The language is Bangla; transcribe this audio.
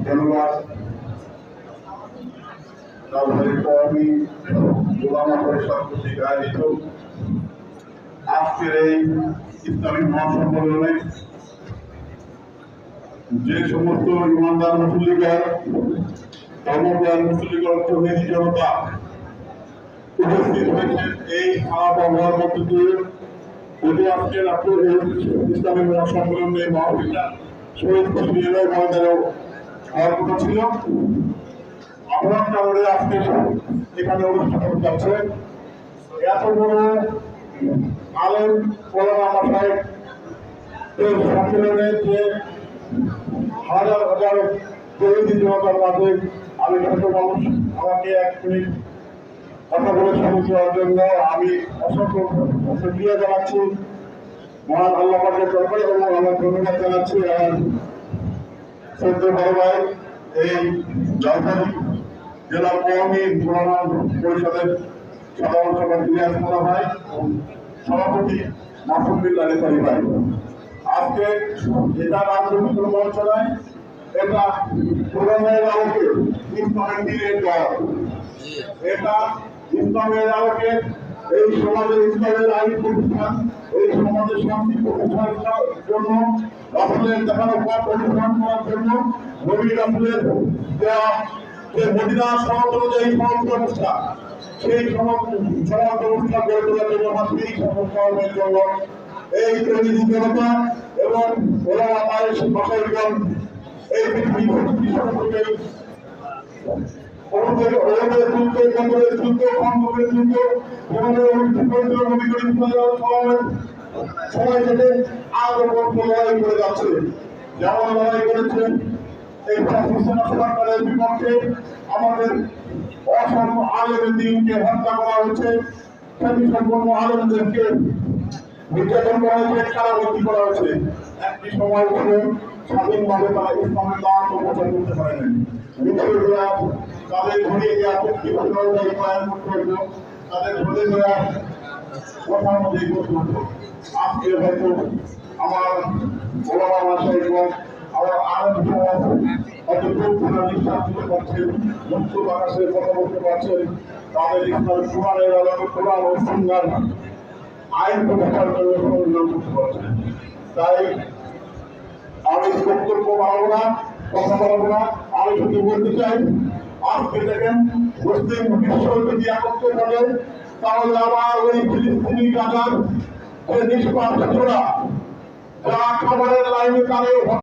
ধন্যবাদ রাজধানী কওমি ওলামা পরিষদ কর্তৃক আয়োজিত আজকের এই ইসলামী মহাসম্মেলনে যে সমস্ত ইমানদার মুসলিগণ ধর্মপ্রাণ মুসলিগণ প্রভৃতি জনতা উপস্থিত হয়েছেন এই খারাপ আবহাওয়ার মধ্য দিয়ে যদি আজকের ইসলামী মহাসম্মেলনে মাহফিলটা শহীদ প্রেসিডেন্টের ময়দানেও হওয়ার কথা ছিল। আবহাওয়ার কারণে আজকে এখানে অনুষ্ঠান হতে যাচ্ছে। এত বড় আলেম ওলামা মাশায়েখ এর সম্মেলনে যে হাজার হাজার প্রতিনিধি জনতার মাঝে আমি ছোট মানুষ আমাকে 1 মিনিট কথা বলে শুরু করার জন্য আমি অসংখ্য শুকরিয়া জানাচ্ছি মহান আল্লাহ পাকের দরবারে এবং আমার ধন্যবাদ জানাচ্ছি আমার শ্রদ্ধেয় বড় ভাই এই রাজধানী জেলা কওমি ওলামা পরিষদের সাধারণ সম্পাদক ইলিয়াস মোল্লা ভাই এবং সভাপতি মাসুম বিল্লাহ রেফারি ভাই। আজকে এটা রাজনৈতিক কোনো মঞ্চ নয়, এটা কোরআনের আলোকে ইসলামের দ্বীনের দল, এটা ইসলামের আলোকে এই সমাজের ইসলামের আইন প্রতিষ্ঠান, এই সমাজের শান্তি প্রতিষ্ঠার জন্য রাসূলের দেখানো পথ অনুসরণ করার জন্য নবী রাসূলের দেওয়া যে মদিনা সমাজ অনুযায়ী সমাজ ব্যবস্থা সেই সমাজ ব্যবস্থা গড়ে তোলার জন্য মাসিক সমাজের জন্য এই প্রতিনিধি জনতা এবং ওলামা মাশায়েখগণ এই পৃথিবীর সম্পর্কে ওদের যুদ্ধ জঙ্গলের যুদ্ধ খন্দকের যুদ্ধ যেভাবে অনুষ্ঠিত হয়েছিল নবী করিম সাল্লাল্লাহু আলাইহি সবাই থেকে আরো লড়াই করে যাচ্ছে। যেমন লড়াই করেছেন এই সরকারের বিপক্ষে আমাদের অসংখ্য আলেমের দিনকে হত্যা করা হয়েছে, খ্যাতি সম্পন্ন আলেমদেরকে নির্যাতন করা হয়েছে, কারাবন্দী করা হয়েছে। একটি সময় ছিল স্বাধীনভাবে তারা ইসলামের দাওয়াত প্রচার করতে পারেনি। তাদের ধরিয়ে দেওয়া প্রয়াণ করতে হতো, তাদের ধরে দেওয়া কথার মধ্যেই করতে হতো। আজকে হয়তো আমার ওলামা মাশায়েখগণ আমার আলেম সমাজ হয়তো খুব নিঃশ্বাস দিতে পারছেন, মুক্ত বাতাসে কথা বলতে পারছেন, তাদের ইসলামের কোরআনের আলোকে কোরআন ও সুন্নাহর আইন প্রতিষ্ঠার জন্য সংগ্রাম করতে পারছেন। তাই আমি বক্তব্য বাড়াবো না, কথা বলবো না, আমি শুধু বলতে চাই আজকে দেখেন মুসলিম বিশ্ব যদি একত্র করে তাহলে আবার ওই ফিলিস্তিনি গাজার যে নিষ্পাপ ছাত্ররা যা খাবারের লাইনে তাদের